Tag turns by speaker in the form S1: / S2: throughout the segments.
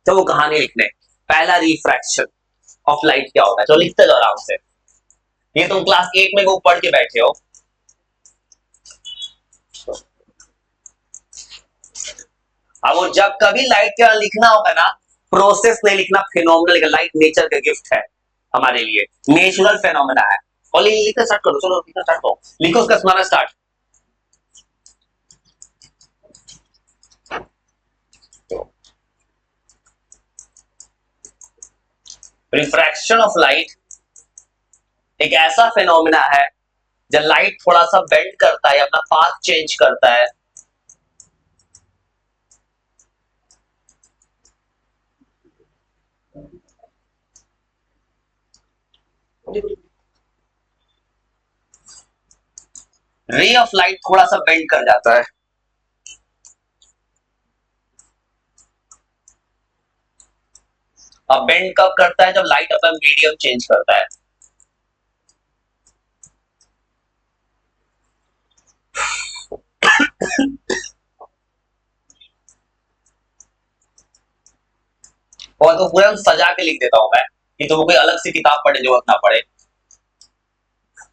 S1: तो वो कहानी लिखने। पहला रिफ्रैक्शन ऑफ लाइट क्या होता है, तो लिखते जाओ आराम से। ये तुम क्लास 8 में वो पढ़ के बैठे हो। अब वो जब कभी लाइट का लिखना होगा ना, प्रोसेस नहीं लिखना, फिनोमिनल। लाइट नेचर का गिफ्ट है हमारे लिए, नेचुरल फेनोमेना है। और लिखना स्टार्ट करो, चलो लिखना स्टार्ट करो, लिखो उसका सुनाना स्टार्ट। रिफ्रैक्शन ऑफ लाइट एक ऐसा फेनोमेना है जब लाइट थोड़ा सा बेंड करता है, अपना पाथ चेंज करता है। रे ऑफ लाइट थोड़ा सा बेंड कर जाता है। अब बेंड कब करता है, जब लाइट अपना मीडियम चेंज करता है। और तो पूरा सजा के लिख देता हूं मैं कि तुमको कोई अलग से किताब पढ़े जरूरत ना पड़े।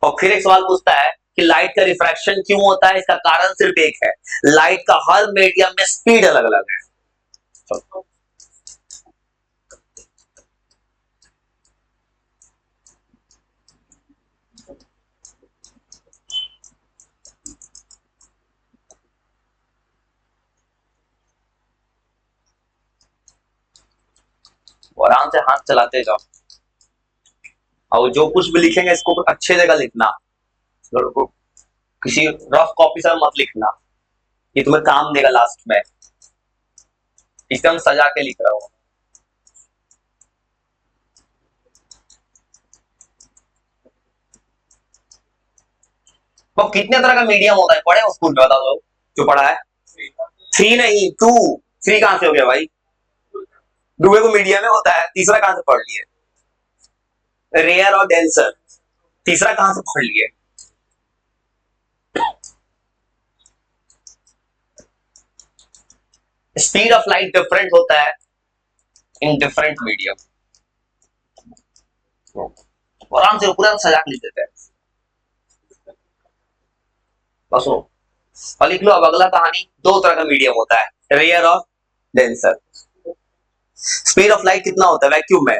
S1: और फिर एक सवाल पूछता है कि लाइट का रिफ्रैक्शन क्यों होता है, इसका कारण सिर्फ एक है, लाइट का हर मीडियम में स्पीड अलग अलग है। आराम से हाथ चलाते जाओ, और जो कुछ भी लिखेंगे इसको अच्छे जगह लिखना, किसी रफ कॉपी से मत लिखना, ये तुम्हें काम देगा लास्ट में। एकदम सजा के लिख रहा हूं। तो कितने तरह का मीडियम होता है, पढ़े स्कूल में, बताओ जो पढ़ा है। 3 नहीं 2। 3 कहां से हो गया भाई, दुए को मीडियम में होता है, तीसरा कहां से पढ़ लिए, रेयर और डेंसर, तीसरा कहां से पढ़ लिए। स्पीड ऑफ लाइट डिफरेंट होता है इन डिफरेंट मीडियम। आराम से पूरा सजा के लिख देते हैं, बस वो। और लिख लो अब अगला कहानी। 2 तरह का मीडियम होता है, रेयर और डेंसर। स्पीड ऑफ लाइट कितना होता है वैक्यूम में,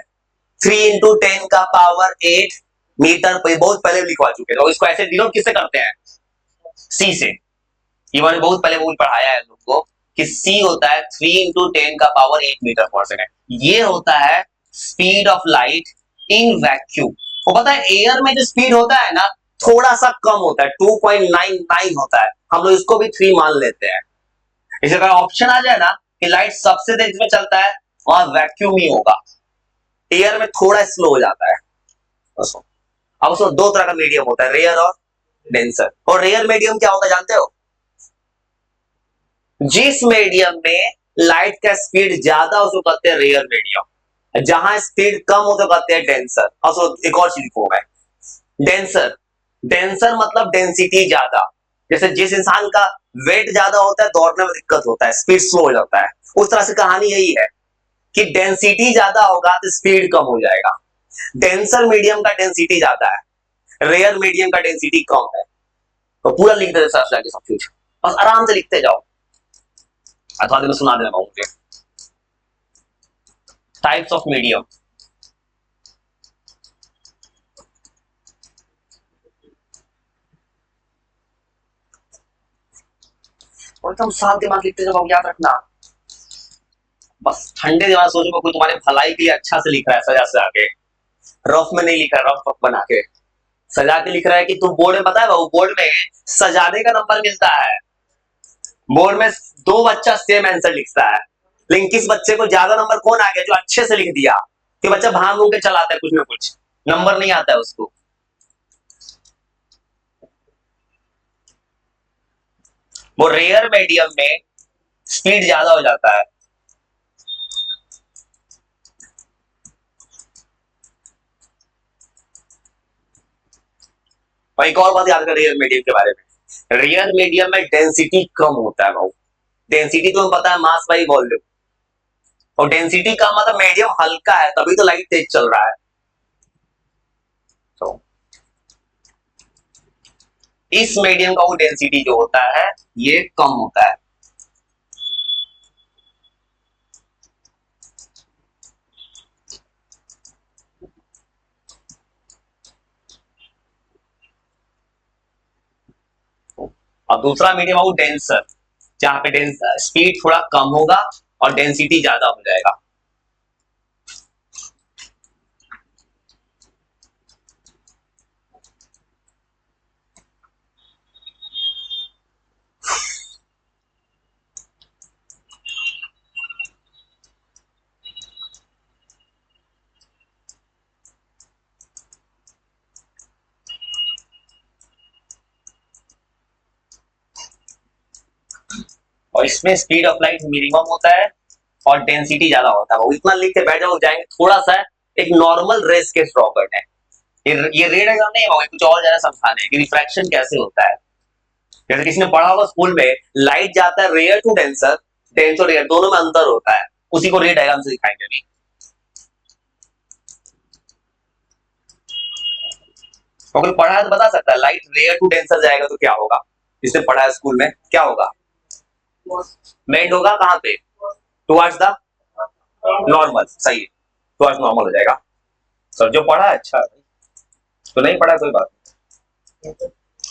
S1: 3 इंटू 10 का पावर 8 मीटर पर। बहुत पहले लिखवा चुके हैं, तो इसको ऐसे डिनोट किससे करते हैं, सी से। ये मैंने बहुत पहले वो पढ़ाया है लोगों को कि सी होता है 3 इंटू 10 का पावर 8 मीटर पर सेकेंड। ये होता है speed of light in vacuum. वो पता है एयर में जो स्पीड होता है ना, थोड़ा सा कम होता है, 2.99 होता है, हम लोग इसको भी 3 मान लेते हैं। इसी तरह ऑप्शन आ जाए ना कि लाइट सबसे तेज में चलता है, वहां वैक्यूम ही होगा, एयर में थोड़ा स्लो हो जाता है। अब उसको 2 तरह का मीडियम होता है, रेयर और डेंसर। और रेयर मीडियम क्या होता है जानते हो, जिस मीडियम में लाइट का स्पीड ज्यादा उसको कहते हैं रेयर मीडियम, जहां स्पीड कम हो तो कहते हैं डेंसर। और एक और चीज लिखो मैं, डेंसर। डेंसर मतलब डेंसिटी ज्यादा, जैसे जिस इंसान का वेट ज्यादा होता है दौड़ने में दिक्कत होता है, स्पीड स्लो हो जाता है, उस तरह से कहानी यही है कि डेंसिटी ज्यादा होगा तो स्पीड कम हो जाएगा। डेंसर मीडियम का डेंसिटी ज्यादा है, रेयर मीडियम का डेंसिटी कम है। तो पूरा लिख दे सब कुछ, बस आराम से लिखते जाओ, अथवा दिन सुना देना मुझे। टाइप्स ऑफ मीडियम, और एकदम साफ दिमाग लिखते जाओ, याद रखना। बस ठंडे दिमाग सोचो कोई तुम्हारे भलाई के लिए अच्छा से लिख रहा है, सजा सजा के, रफ में नहीं लिख रहा, रफ बना के सजा के लिख रहा है कि तू बोर्ड में, पता है वो बोर्ड में सजाने का नंबर मिलता है। बोर्ड में 2 बच्चा सेम आंसर लिखता है, लेकिन किस बच्चे को ज्यादा नंबर कौन आ गया, जो अच्छे से लिख दिया, कि बच्चा भाग भूग के चलाता है कुछ ना कुछ, नंबर नहीं आता है उसको। वो रेयर मीडियम में स्पीड ज्यादा हो जाता है। और एक और बात याद कर रियल मीडियम के बारे में, रियल मीडियम में डेंसिटी कम होता है भाई। डेंसिटी तुम्हें पता है, मास बाई वॉल्यूम। और डेंसिटी का मतलब मीडियम हल्का है, तभी तो लाइट तेज चल रहा है। तो इस मीडियम का वो डेंसिटी जो होता है ये कम होता है। और दूसरा मीडियम है वो डेंसर, जहां पे डेंस स्पीड थोड़ा कम होगा और डेंसिटी ज्यादा हो जाएगा। और इसमें स्पीड ऑफ लाइट मिनिमम होता है और डेंसिटी ज्यादा होता है। वो इतना लिख के बैठ जाओ, जाएंगे थोड़ा सा एक नॉर्मल रेस केस ड्रॉ करना है। ये रे डायग्राम नहीं है, कुछ और ज्यादा समझाना है कि रिफ्रैक्शन कैसे होता है। जैसे किसी ने पढ़ा होगा स्कूल में, लाइट जाता है रेयर टू डेंसर, डेंस और रेयर दोनों में अंतर होता है, उसी को रे डायग्राम से दिखाएंगे अभी। अगर पढ़ा है तो बता सकता है, लाइट रेयर टू डेंसर जाएगा तो क्या होगा। जिसने पढ़ा है स्कूल में क्या होगा, बेंड होगा कहां पे, टुवर्ड्स द नॉर्मल, सही है, टुवर्ड्स नॉर्मल हो जाएगा। सर जो पढ़ा है अच्छा है, तो नहीं पढ़ा कोई बात नहीं।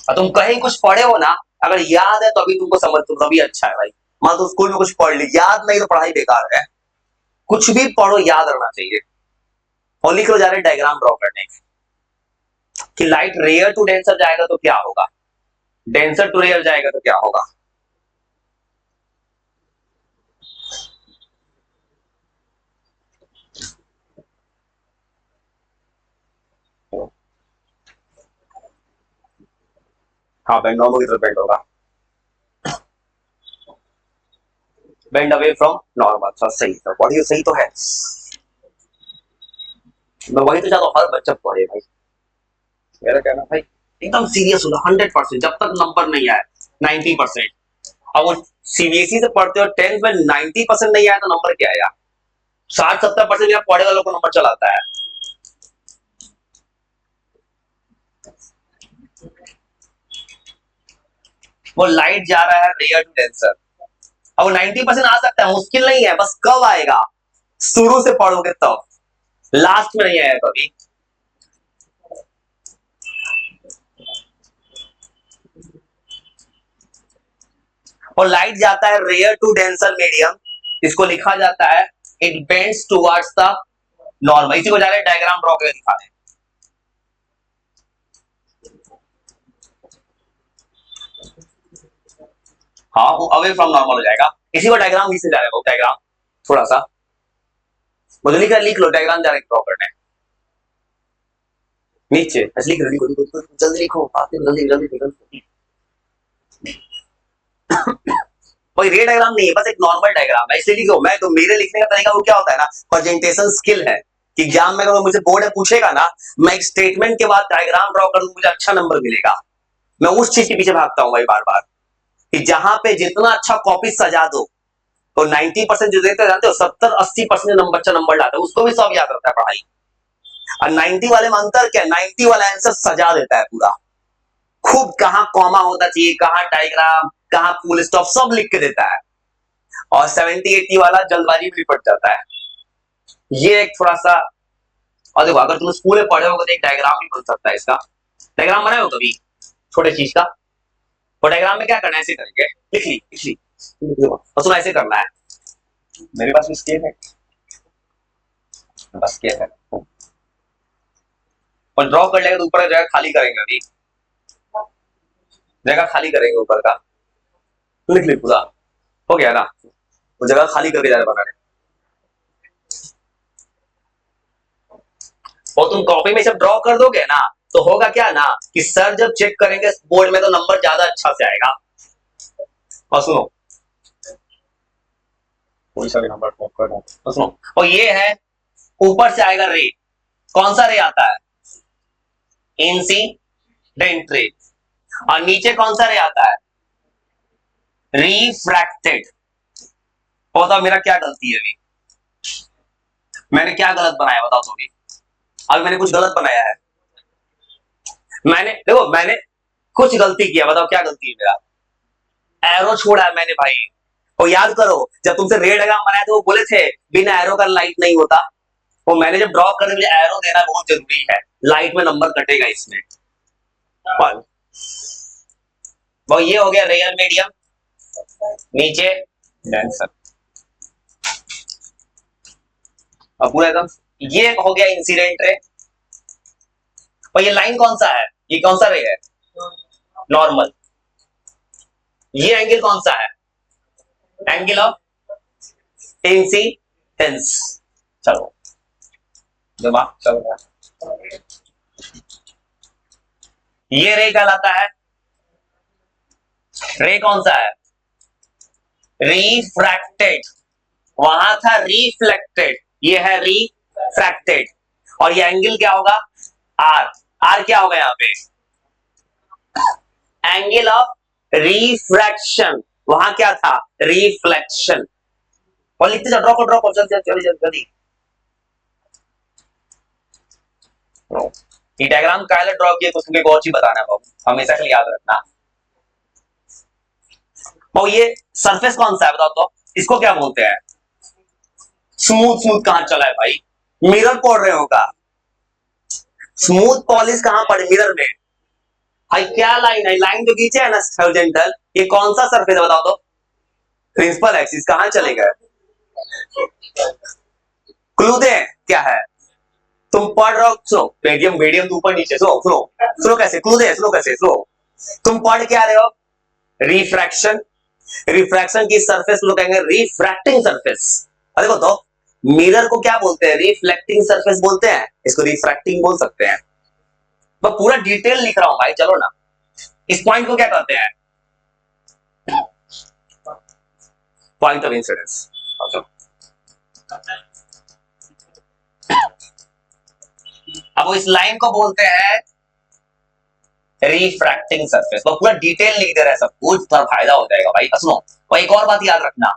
S1: और तुम कहीं कुछ पढ़े हो ना, अगर याद है तो अभी तुमको समझ, तुम तभी अच्छा है भाई। मान तो स्कूल में कुछ पढ़ ली, याद नहीं तो पढ़ाई बेकार है। कुछ भी पढ़ो याद रहना चाहिए। और लिख लो जा रहे डायग्राम ड्रॉ करने कि लाइट रेयर टू डेंसर जाएगा तो क्या होगा, डेंसर टू रेयर जाएगा तो क्या होगा। हाँ बेंड नॉर्मल की तरफ बेंड होगा, bend away from normal. Sir सही सर, पढ़िए सही तो है। मैं वही तो चाहता हूँ हर बच्चा पढ़े भाई। मेरा कहना भाई एकदम सीरियस होगा 100%, जब तक नंबर नहीं आए 90%। अब वो सीबीएसई से पढ़ते हो 10th में 90% नहीं आया तो नंबर क्या आया। 60-70% यहाँ पढ़े वालों को नंबर चलाता है। वो लाइट जा रहा है रेयर टू डेंसर, अब वो 90% आ सकता है, मुश्किल नहीं है, बस कब आएगा, शुरू से पढ़ोगे तब, लास्ट में नहीं आएगा कभी। और लाइट जाता है रेयर टू डेंसर मीडियम, इसको लिखा जाता है it bends towards the normal. इसी को जा रहे डायग्राम ड्रॉ करके दिखा दें। हाँ वो अवे फ्रॉम नॉर्मल हो जाएगा, इसी को डायग्राम से जा रहा है वो डायग्राम। थोड़ा सा मुझे लिख लो डायग्राम जा रहा है ड्रॉ करने नीचे, ऐसे लिख लो, जल्दी लिखो, जल्दी जल्दी जल्दी। कोई रे डायग्राम नहीं है, बस एक नॉर्मल डायग्राम है, इसलिए लिखो। मैं तो मेरे लिखने का तरीका वो क्या होता है ना, प्रेजेंटेशन स्किल है कि एग्जाम में अगर मुझे बोर्ड में पूछेगा ना, मैं एक स्टेटमेंट के बाद डायग्राम ड्रॉ कर दूं, मुझे अच्छा नंबर मिलेगा। मैं उस चीज के पीछे भागता हूँ भाई बार बार, कि जहां पे जितना अच्छा कॉपी सजा दो, तो 90% जो देते जानते हो, 70-80% नंबर अच्छा नंबर लाता है, उसको भी सब याद रहता है पढ़ाई। और 90 वाले में अंतर क्या है, 90 वाला आंसर सजा देता है पूरा, खूब कहां कॉमा होना चाहिए, कहां डायग्राम, कहां फुल स्टॉप, सब लिख के देता है। और 70-80 वाला जल्दबाजी में निपट जाता है। ये एक थोड़ा सा, और देखो अगर तुम स्कूल में पढ़े होगे तो एक डायग्राम भी बन सकता है इसका। डायग्राम बनाए हो कभी छोटे चीज का, और डायग्राम में क्या करना है, ऐसे करेंगे, लिख ली और सुना ऐसे करना है। मेरे पास भी स्केल है, बस स्केल है, और ड्रॉ कर लेगा तो ऊपर जगह खाली करेंगे, अभी जगह खाली करेंगे ऊपर का, लिख ली पूरा, हो गया ना, वो जगह खाली करके जा रहे बनाने। और तुम कॉपी में जब ड्रॉ कर दोगे ना, तो होगा क्या ना कि सर जब चेक करेंगे बोर्ड में तो नंबर ज्यादा अच्छा से आएगा। और सुनो, कोई सा भी नंबर ड्रॉ कर दो तो सुनो, और ये है ऊपर से आएगा रे, कौन सा रे आता है, इंसिडेंट रे। और नीचे कौन सा रे आता है, रिफ्रैक्टेड। बताओ मेरा क्या गलती है अभी, मैंने क्या गलत बनाया बताओ तो भी। अभी मैंने कुछ गलत बनाया है? मैंने देखो मैंने कुछ गलती किया, बताओ क्या गलती है मेरा? एरो छोड़ा है मैंने भाई। और याद करो जब तुमसे रेड डायग्राम बनाया तो वो बोले थे बिना एरो का लाइट नहीं होता। वो मैंने जब ड्रॉ करने के लिए एरो देना बहुत जरूरी है, लाइट में नंबर कटेगा इसमें। वो ये हो गया रेयर मीडियम, नीचे डेंसर। अब पूरा एकदम ये हो गया इंसिडेंट रे। और ये लाइन कौन सा है, ये कौन सा रे है? नॉर्मल। ये एंगल कौन सा है? Angle of incidence. चलो दिमाग चल रहा है। ये रे कहलाता है, रे कौन सा है? रिफ्रैक्टेड। वहां था रिफ्लेक्टेड, ये है रिफ्रैक्टेड। और ये एंगल क्या होगा? आर। आर क्या होगा यहां पे? Angle of refraction. वहां क्या था? रिफ्लेक्शन। और लिखते जाओ, ड्रॉ करो ड्रॉ करो, जल्दी जल्दी जल्दी। ये डायग्राम काहे ड्रॉ किया कुछ एक और चीज बताना है बाबू, हमेशा के लिए याद रखना। और ये सरफेस कौन सा है बताओ तो, इसको क्या बोलते हैं? स्मूथ। स्मूथ कहां चला है भाई? मिरर पढ़ रहे हो का? स्मूथ पॉलिश कहां पड़े मिरर में? भाई क्या लाइन है? लाइन जो खींचे है ना हॉरिजॉन्टल, ये कौन सा सरफेस है बताओ तो? Principal axis. कहां चले गए? क्लू दे क्या है? तुम पढ़ रहे हो, सुनो मीडियम मीडियम तो ऊपर नीचे, सुनो सुनो सुनो कैसे क्लू दे, सुनो कैसे सुनो। तुम पढ़ क्या रहे हो? रिफ्रैक्शन। रिफ्रैक्शन की सरफेस लोग कहेंगे रिफ्रैक्टिंग सरफेस। देखो तो मिरर को क्या बोलते हैं? रिफ्लेक्टिंग सरफेस बोलते हैं, इसको रिफ्रैक्टिंग बोल सकते हैं। मैं पूरा डिटेल लिख रहा हूं भाई, चलो ना। इस पॉइंट को क्या कहते हैं? Point of incidence. अब वो इस लाइन को बोलते हैं रिफ्रैक्टिंग सरफेस। वो पूरा डिटेल लिख दे रहा है सब कुछ, थोड़ा फायदा हो जाएगा भाई। सुनो और एक और बात याद रखना,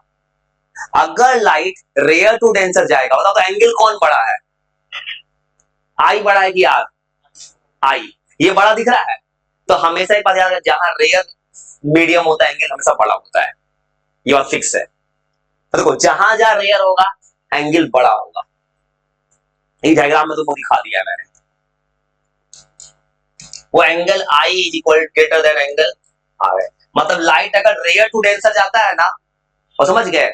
S1: अगर लाइट रेयर टू डेंसर जाएगा बताओ तो एंगल कौन बड़ा है? आई बड़ा है कि आर? आई। ये बड़ा दिख रहा है तो हमेशा एक बात याद रखना, जहां रेयर मीडियम होता है एंगल हमेशा बड़ा होता है, ये बात फिक्स है। तो देखो जहां जहां रेयर होगा एंगल बड़ा होगा। ये डायग्राम में तुमको दिखा दिया मैंने। वो angle i is equal greater than angle r है। मतलब लाइट अगर रेयर टू डेंसर जाता है ना, और समझ गए,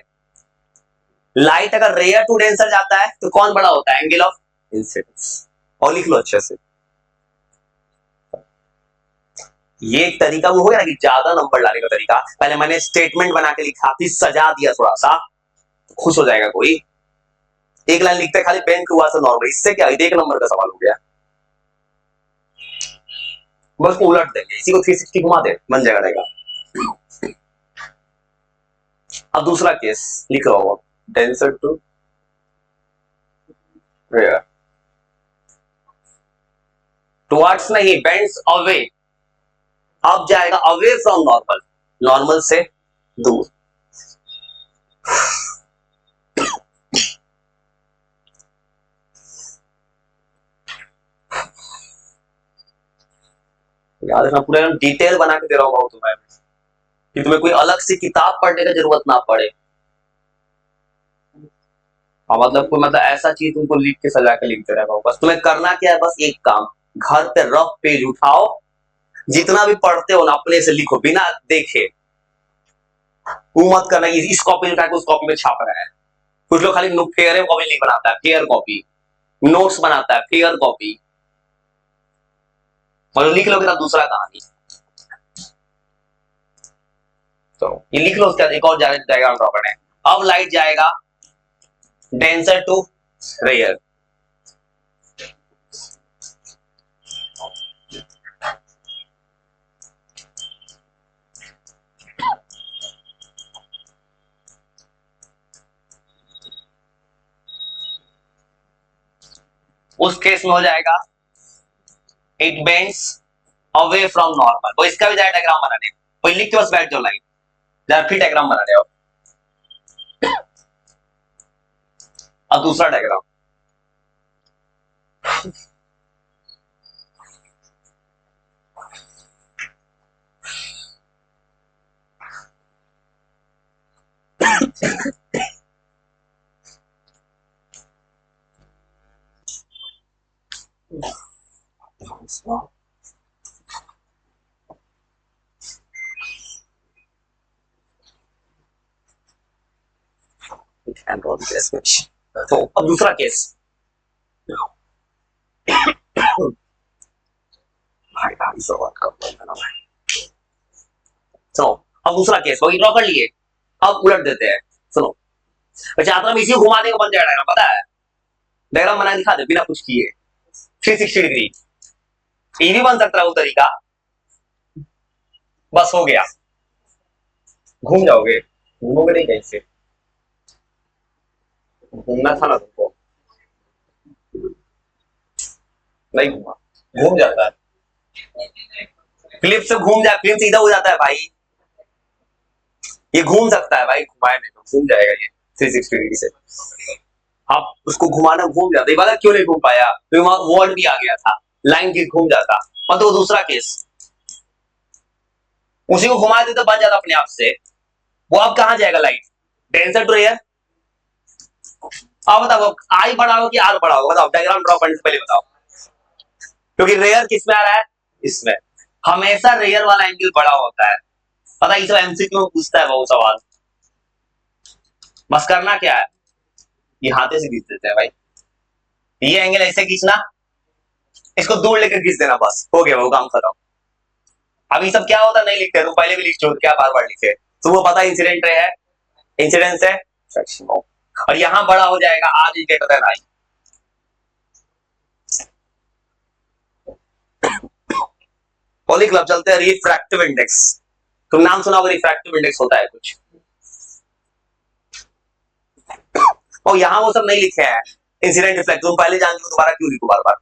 S1: लाइट अगर रेयर टू डेंसर जाता है तो कौन बड़ा होता है? Angle of incidence. और लिख लो अच्छे से। ये एक तरीका वो हो गया ना कि ज्यादा नंबर लाने का तरीका। पहले मैंने स्टेटमेंट बना के लिखा, फिर सजा दिया थोड़ा सा, खुश हो जाएगा कोई। एक लाइन लिखते खाली बैंक हुआ से नॉर्मल, इससे क्या एक नंबर का सवाल हो गया। बस उलट देंगे, इसी को 360 घुमा दे, बन जाएगा रहेगा। अब दूसरा केस लिख रहा हूं, डेंसर टू रेयर, टुवर्ड्स नहीं, बेंड्स अवे। अब जाएगा अवे फ्रॉम नॉर्मल, नॉर्मल से दूर। याद रखना पूरा डिटेल बना के दे रहा हूं तुम्हें, कि तुम्हें कोई अलग से किताब पढ़ने की जरूरत ना पड़े। मतलब कोई मतलब ऐसा चीज तुमको लिख के सजा के लिखते रहना हो। बस तुम्हें करना क्या है? बस एक काम, घर पे रफ पेज उठाओ, जितना भी पढ़ते हो ना अपने से लिखो बिना देखे। वो मत करना इस कॉपी में उस कॉपी में छाप रहा है। कुछ लोग खाली फेयर कॉपी नहीं बनाता है, फेयर कॉपी नोट्स बनाता है, फेयर कॉपी। और लिख लो दूसरा कहानी। तो ये लिख लो, उसके बाद एक और डायग्राम ड्रॉ करना है। अब लाइट जाएगा डेंसर टू रेयर। उस केस में हो जाएगा it bends away from normal. वो इसका भी डायग्राम बनाने, कोई लिख के बस बैठ जाओ लाइन, जरा फिर डायग्राम बना रहे हो। अब दूसरा डायग्राम, तो अब दूसरा केस, भाई भाई सो बात कर भाई। सुनो, अब दूसरा केस वही ड्रॉ कर लिए, अब उलट देते हैं। सुनो, यात्रा में इसी को घुमाने को बन जाएगा डायग्राम, पता है? डायग्राम बना दिखा दे बिना कुछ किए, 360 डिग्री। ये भी बन सकता है वो तरीका, बस हो गया। घूम जाओगे, घूमोगे नहीं कहीं से, घूमना था ना तुमको, नहीं घूमा, घूम जाता है। फ्लिप से घूम जाए, फ्लिप सीधा हो जाता है भाई, ये घूम सकता है भाई, घुमाए नहीं तो घूम जाएगा ये 360 डिग्री से। आप उसको घुमाना, घूम जाता, ये वाला क्यों नहीं घूम पाया? तो वहां वर्ड भी आ गया था, लाइन की घूम जाता। और तो दूसरा केस, उसी को घुमा देते तो बन जाता अपने आप से। वो अब कहां जाएगा लाइट? Denser to rare. अब बताओ आई बड़ा हो कि आर बड़ा हो, बताओ डायग्राम ड्रॉ करने से पहले बताओ। क्योंकि रेयर किस में आ रहा है? इसमें। हमेशा रेयर वाला एंगल बड़ा होता है, पता है? ये सब एमसीक्यू में पूछता है वो सवाल। बस करना क्या है, ये हाथे से खींच देते हैं भाई, ये एंगल ऐसे खींचना, इसको दूर लेकर खींच देना, बस हो गया वो काम खत्म। अभी सब क्या होता नहीं लिखते, तुम पहले भी लिख चुके, क्या बार बार लिखे? तो वो पता इंसिडेंट रे है, इंसिडेंस है, और यहां बड़ा हो जाएगा r is greater than i. पॉली क्लब चलते हैं रिफ्रैक्टिव इंडेक्स। तुम नाम सुना होगा, रिफ्रैक्टिव इंडेक्स होता है कुछ, और यहां वो सब नहीं लिखे हैं, इंसिडेंट रिफ्लेक्ट तुम पहले जान लो, दोबारा क्यों लिखो बार बार?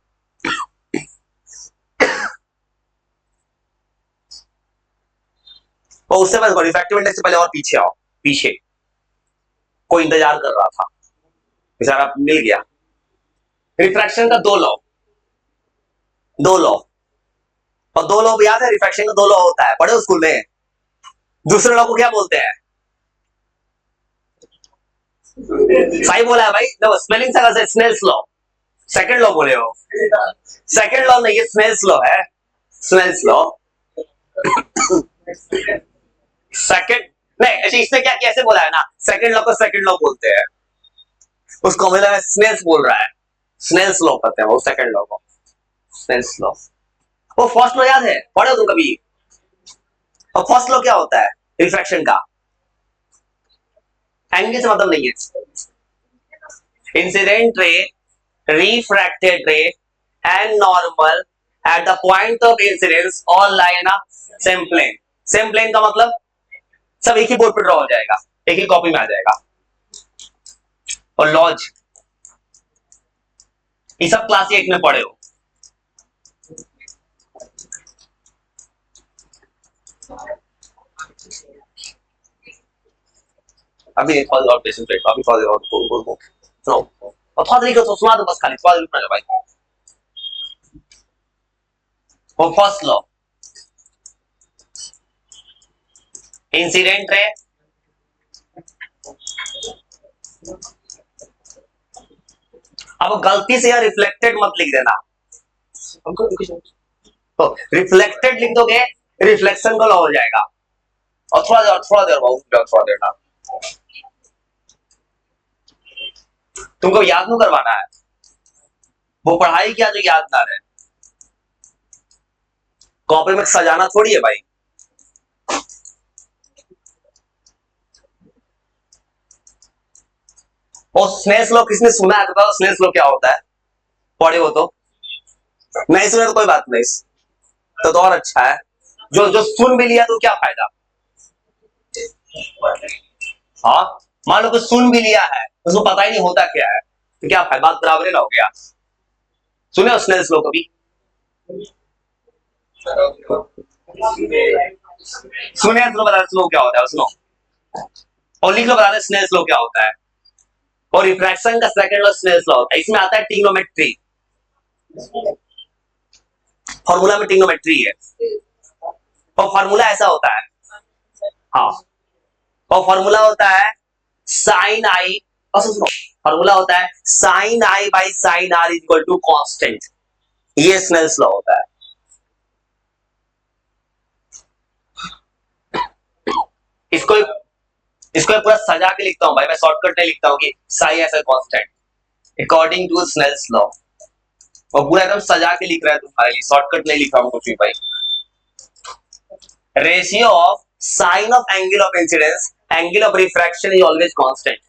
S1: और उससे पहले रिफ्रैक्टिव इंडेक्स से पहले और पीछे आओ, पीछे कोई इंतजार कर रहा था, बेचारा मिल गया। रिफ्रैक्शन का दो लॉ, दो लॉ, और दो लॉ याद है? रिफ्रैक्शन का दो लॉ होता है, पढ़े हो स्कूल में? दूसरे लॉ को क्या बोलते हैं? सही बोला है भाई, no, स्पेलिंग से स्नेल्स लॉ, सेकंड लॉ बोले हो। सेकंड लॉ नहीं, ये स्नेल्स लॉ है, स्नेल्स लॉ। सेकंड नहीं, अच्छा इसने क्या कैसे बोला है ना, सेकंड लॉ को सेकंड लॉ बोलते हैं, उसको मिला स्नेल्स बोल रहा है, स्नेल्स लॉ कहते हैं वो सेकंड लॉ को, स्नेल्स लॉ। वो फर्स्ट लॉ याद है, पढ़े हो तुम कभी? और फर्स्ट लॉ क्या होता है रिफ्रैक्शन का? एंगल से मतलब नहीं है, incident ray, refracted ray and normal at the point of incidence all lie in a same plane. Same plane का मतलब सब एक ही बोर्ड पर ड्रॉ हो जाएगा, एक ही कॉपी में आ जाएगा। और लॉज ये सब क्लास 8 में पढ़े हो। अभी और पेशेंस वेट, अभी और सुनो, और थोड़ा देर को सुना दो बस, खाली थोड़ा देर रुकना भाई। वो फर्स्ट लॉ, इंसिडेंट रे, अब गलती से यार रिफ्लेक्टेड मत लिख देना, तो रिफ्लेक्टेड लिख दोगे रिफ्लेक्शन का लॉ हो जाएगा। और थोड़ा देर थोड़ा देर ना, तुमको याद नहीं करवाना है, वो पढ़ाई क्या जो याद ना रहे, कॉपी में सजाना थोड़ी है भाई। और स्नेल्स लॉ किसने सुना है तो बताओ, स्नेल्स लॉ क्या होता है? पढ़े हो तो? नहीं सुने तो कोई बात नहीं, तो और अच्छा है, जो जो सुन भी लिया तो क्या फायदा। हाँ, मान लो कुछ सुन भी लिया है, उसको पता ही नहीं होता क्या है, तो क्या फायदा, बात बराबर ना हो गया। सुने हो स्नेल्स लॉ कभी? सुने तो बता स्लो क्या होता है, सुनो और लिख लो, बता दे स्नेल्स लॉ क्या होता है। और रिफ्रैक्शन का सेकंड लॉ स्नेल्स लॉ होता है, इसमें आता है ट्रिग्नोमेट्री। फॉर्मूला में ट्रिग्नोमेट्री है, और फॉर्मूला ऐसा होता है, हाँ, और फॉर्मूला होता है साइन आई, और सुनो, फॉर्मूला होता है sine i by sine r equal to constant, ये स्नेल्स लॉ होता है। इसको इसको पूरा सजा के लिखता हूं भाई, मैं शॉर्टकट नहीं लिखता हूं कि साई ऐसा constant according to Snell's law, और पूरा एकदम सजा के लिख रहा है तुम्हारे लिए, शॉर्टकट नहीं लिखा हूं कुछ भी भाई। Ratio of sine of angle of incidence angle of refraction is always constant.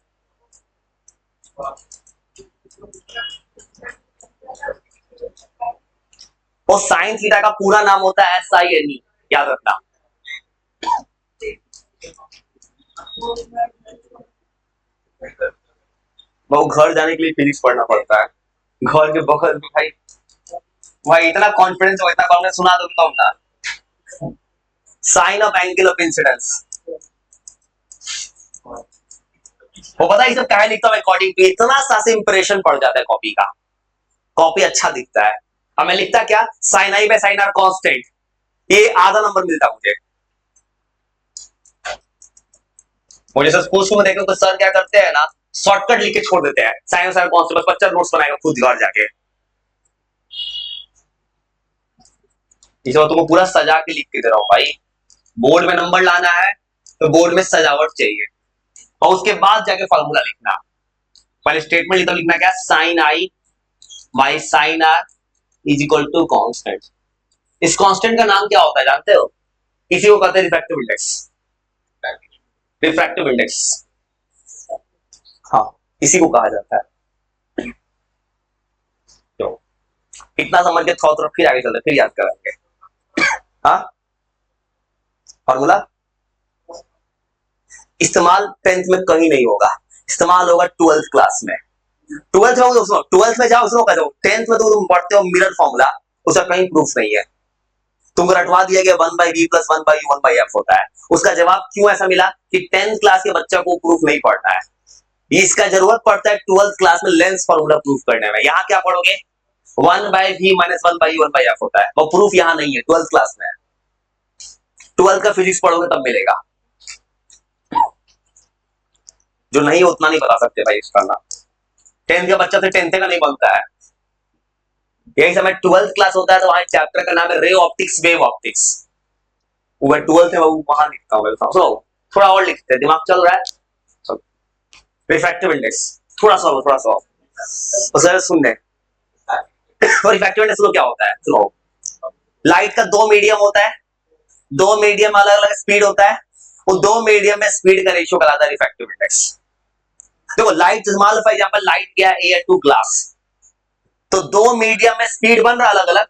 S1: और साइन थीटा का पूरा नाम होता है SINE, याद रखना। वो घर जाने के लिए फिजिक्स पढ़ना पड़ता है, घर के बगल में भाई, भाई इतना कॉन्फिडेंस हो, इतना कॉन्फिडेंस, सुना दो तुम ना। Sine of angle of incidence, वो पता है ये सब क्या लिखता हूं अकॉर्डिंग टू, इतना सा से इंप्रेशन पड़ जाता है कॉपी का, कॉपी अच्छा दिखता है। अब मैं लिखता क्या, sine i by sine r constant, ये आधा नंबर मिलता मुझे। मुझे सर स्कूल में देखो तो सर क्या करते हैं ना, शॉर्टकट लिख के छोड़ देते हैं, साइन साइन कांस्टेंट, बस बच्चा नोट्स बनाएगा खुद घर जाके। इसमें तुमको पूरा सजा के लिख के दे रहा हूं भाई, बोर्ड में नंबर लाना है तो बोर्ड में सजावट चाहिए, और उसके बाद जाके फॉर्मूला लिखना। पहले स्टेटमेंट लिखता, लिखना क्या, sine i by sine r is equal to constant. इस कांस्टेंट का नाम क्या होता है जानते हो, इसी को कहते हैं रिफ्रैक्टिव इंडेक्स, रिफ्रैक्टिव इंडेक्स, हाँ इसी को कहा जाता है। तो इतना समझ के थोड़ा फिर आगे चलते, फिर याद करेंगे। हाँ, फॉर्मूला इस्तेमाल 10th में कहीं नहीं होगा, इस्तेमाल होगा 12th क्लास में। 12th में सुनो, 12th में जाओ सुनो, कह दो 10th में तो तुम पढ़ते हो मिरर फॉर्मूला, उसका कहीं प्रूफ नहीं है, तुमको रटवा दिया गया 1/v प्लस 1/u 1/f होता है। उसका जवाब क्यों ऐसा मिला कि 10th क्लास के बच्चा को प्रूफ नहीं पढ़ना है, इसका जरूरत पड़ता है 12th क्लास में लेंस फॉर्मूला प्रूफ करने में। यहाँ क्या पढ़ोगे, 1/v माइनस 1/u 1/f होता है, और प्रूफ यहाँ नहीं है, 12th क्लास में है। 12th का फिजिक्स पढ़ोगे तब मिलेगा, जो नहीं उतना नहीं बता सकते भाई इसका नाम। 10th का बच्चा से 10th का नहीं बनता है। यही समय 12th क्लास होता है तो वहां चैप्टर का नाम है रे ऑप्टिक्स वेव ऑप्टिक्स, वो 12th है, वो वहां लिखता हूं। सुनो थोड़ा और लिखते हैं, दिमाग चल रहा है। रिफ्रैक्टिव इंडेक्स थोड़ा सा तो सर सुनने, और रिफ्रैक्टिव इंडेक्स क्या होता है, सुनो, लाइट का दो मीडियम होता है, दो मीडियम अलग अलग स्पीड होता है, वो दो मीडियम में स्पीड का रेशियो कहलाता है रिफ्रैक्टिव इंडेक्स। देखो लाइट, मान लो फॉर एग्जांपल लाइट गया एयर टू ग्लास, तो दो मीडियम में स्पीड बन रहा अलग अलग,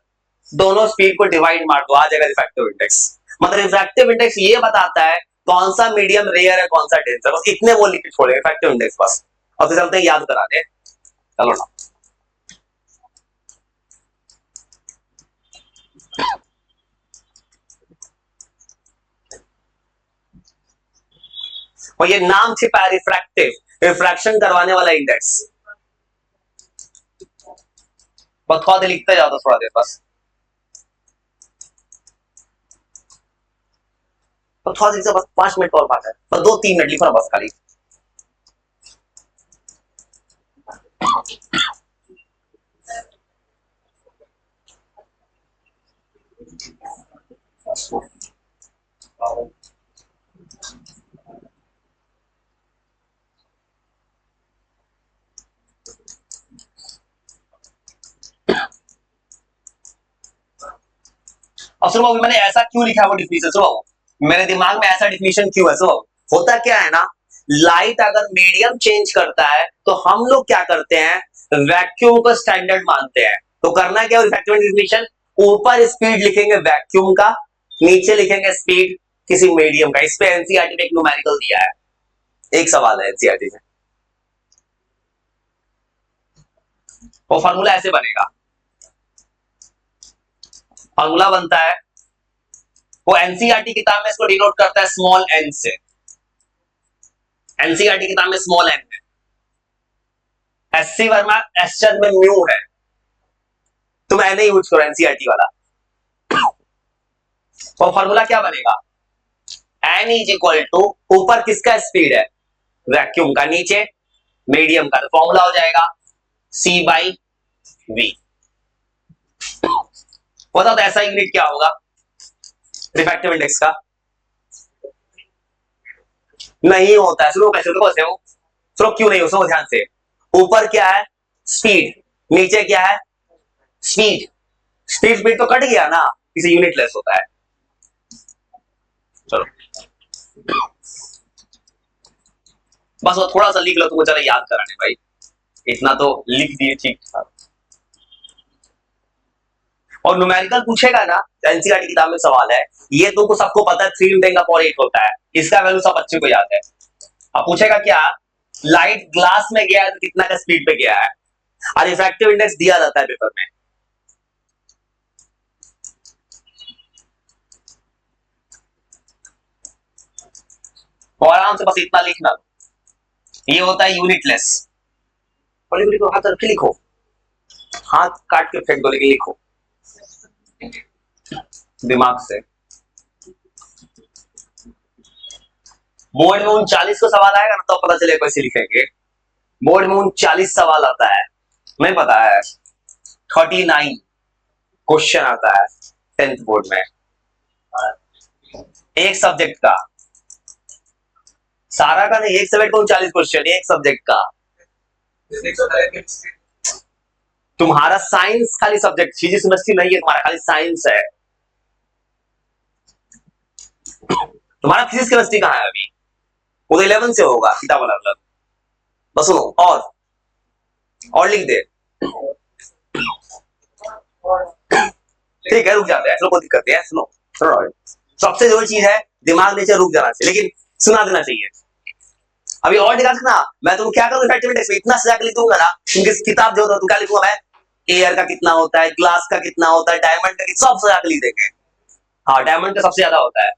S1: दोनों स्पीड को डिवाइड मार दो, आ जाएगा रिफ्रैक्टिव इंडेक्स। मतलब रिफ्रैक्टिव इंडेक्स ये बताता है कौन सा मीडियम रेयर है कौन सा डेंस है, बस इतने वो लिख के छोड़े रिफ्रैक्टिव इंडेक्स बस, और फिर चलते हैं याद करा दे, चलो ना। और ये नाम छिपा है रिफ्रैक्टिव, रिफ्रैक्शन करवाने वाला इंडेक्स। बस थोड़ा देर लिखते जाओ, थोड़ा देर बस, तो थोड़ा देर से बस 5 मिनट और बात है, बस 2-3 मिनट लिखो ना बस खाली। और सुनो मैंने ऐसा क्यों लिखा है वो डिफिनेशन, सुनो मेरे दिमाग में ऐसा डिफिनेशन क्यों है, सुनो होता क्या है ना, लाइट अगर मीडियम चेंज करता है तो हम लोग क्या करते हैं, वैक्यूम को स्टैंडर्ड मानते हैं। तो करना क्या, रिफ्रैक्टिव डिफिनेशन, ऊपर स्पीड लिखेंगे वैक्यूम का, नीचे लिखेंगे स्पीड किसी मीडियम का। इस पे एनसीईआरटी में एक न्यूमेरिकल दिया है, एक सवाल है एनसीईआरटी में, वो फॉर्मूला ऐसे बनेगा, फॉर्मूला बनता है, वो एनसीईआरटी किताब में इसको डिनोट करता है स्मॉल एन से, एनसीईआरटी किताब में स्मॉल एन है, एससी वर्मा एसचर में म्यू है, तुम एन यूज करो, एनसीईआरटी वाला। और फॉर्मूला क्या बनेगा, एन इज इक्वल टू, ऊपर किसका स्पीड है, वैक्यूम का, नीचे मीडियम का, तो फॉर्मूला हो जाएगा सी बाई वी। बताओ तो ऐसा यूनिट क्या होगा रिफ्रैक्टिव इंडेक्स का, नहीं होता है। सुनो कैसे, देखो सुनो क्यों नहीं हो, सुनो ध्यान से। ऊपर क्या है स्पीड, नीचे क्या है स्पीड, स्पीड तो कट गया ना, इसे यूनिट लेस होता है। चलो बस वो थोड़ा सा लिख लो, तुमको चलो याद कराने भाई, इतना तो लिख दिए ठीक था। और न्यूमेरिकल पूछेगा ना, एनसीईआरटी किताब में सवाल है, ये तुमको सबको पता है 3 × 10⁸ होता है, इसका वैल्यू सब बच्चों को याद है। अब पूछेगा क्या, लाइट ग्लास में गया है तो कितना का स्पीड पे गया है, और रिफ्रैक्टिव इंडेक्स दिया जाता है पेपर में। और आराम से बस इतना लिखना, ये होता है यूनिटलेस। और लिखो, हाथ रख के लिखो, हाथ काट के फेंक दो, लेकिन लिखो दिमाग से। बोर्ड में 39 को सवाल आएगा ना, तो पता चलेगा कैसे लिखेंगे। बोर्ड में 39 सवाल आता है, नहीं पता है, 39 क्वेश्चन आता है 10th बोर्ड में, एक सब्जेक्ट का, सारा का नहीं, एक सब्जेक्ट का 39 क्वेश्चन, एक सब्जेक्ट का। तुम्हारा साइंस खाली सब्जेक्ट, फिजिक्स केमिस्ट्री नहीं है तुम्हारा, खाली साइंस है। तुम्हारा फिजिक्स केमिस्ट्री कहाँ है अभी, वो तो 11 से होगा किताब अलग अलग। बस सुनो, और लिख दे, ठीक है रुक जाते हैं, चलो कोई दिक्कत नहीं है। सुनो सुनो, सबसे जरूरी चीज है दिमाग नीचे रुक जाना चाहिए, लेकिन सुना देना चाहिए। अभी और दिखा ना, मैं तुम क्या करूँ रिफ्रैक्टिव इंडेक्स में इतना सजा के लिख दूंगा ना, उनकी किताब जो होता है, क्या लिखूंगा मैं, एयर का कितना होता है, ग्लास का कितना होता है, डायमंड का, सब सजा के लिख देंगे। हाँ डायमंड का सबसे ज्यादा होता है।